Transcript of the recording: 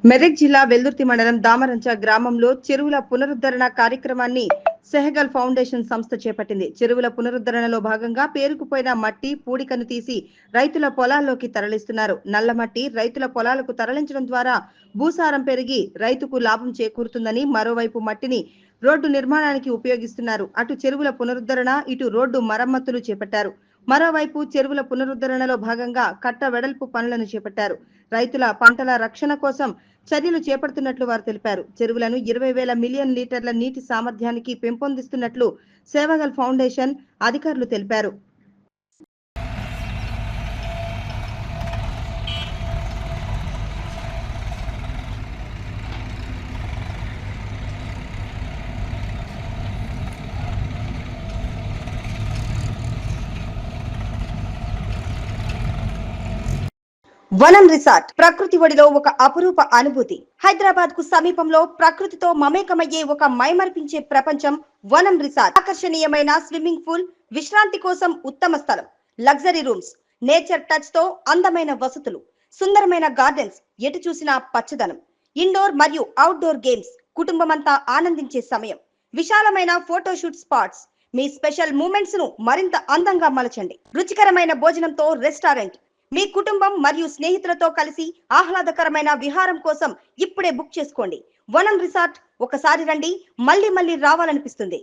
మెదక్ జిల్లా వెల్దుర్తి మండలం దామరంచ గ్రామంలో చెరువుల పునరుద్ధరణ కార్యక్రమాన్ని సెహగల్ ఫౌండేషన్ సంస్థ చేపట్టింది. చెరువుల పునరుద్ధరణలో భాగంగా పేరుకుపోయిన మట్టి పూడికను తీసి రైతుల పొలాల్లోకి తరలిస్తున్నారు. నల్లమట్టి రైతుల పొలాలకు తరలించడం ద్వారా భూసారం పెరిగి రైతుకు లాభం చేకూరుతుందని, మరోవైపు మట్టిని రోడ్డు నిర్మాణానికి ఉపయోగిస్తున్నారు. అటు చెరువుల పునరుద్ధరణ, ఇటు రోడ్డు మరమ్మతులు చేపట్టారు. మరోవైపు చెరువుల పునరుద్ధరణలో భాగంగా కట్ట వెడల్పు పనులను చేపట్టారు. రైతుల పంటల రక్షణ కోసం చర్యలు చేపడుతున్నట్లు వారు తెలిపారు. చెరువులను 20,000 మిలియన్ లీటర్ల నీటి సామర్థ్యానికి పెంపొందిస్తున్నట్లు సేవగల్ ఫౌండేషన్ అధికారులు తెలిపారు. వనం రిసార్ట్ ప్రకృతి ఒడిలో ఒక అపురూప అనుభూతి. హైదరాబాద్ కు సమీపంలో ప్రకృతితో మమేకమయ్యే ఒక మైమరిపించే ప్రపంచం వనం రిసార్ట్. ఆకర్షణీయమైన స్విమ్మింగ్ పూల్, విశ్రాంతి కోసం ఉత్తమ స్థలం, లగ్జరీ రూమ్స్, నేచర్ టచ్ తో అందమైన వసతులు, సుందరమైన గార్డెన్స్, ఎటు చూసినా పచ్చదనం, ఇండోర్ మరియు అవుట్డోర్ గేమ్స్, కుటుంబమంతా ఆనందించే సమయం, విశాలమైన ఫోటోషూట్ స్పాట్స్. మీ స్పెషల్ మూమెంట్స్ ను మరింత అందంగా మలచండి. రుచికరమైన భోజనంతో రెస్టారెంట్. మీ కుటుంబం మరియు స్నేహితులతో కలిసి ఆహ్లాదకరమైన విహారం కోసం ఇప్పుడే బుక్ చేసుకోండి. వనం రిసార్ట్ ఒకసారి రండి, మళ్ళీ రావాలనిపిస్తుంది.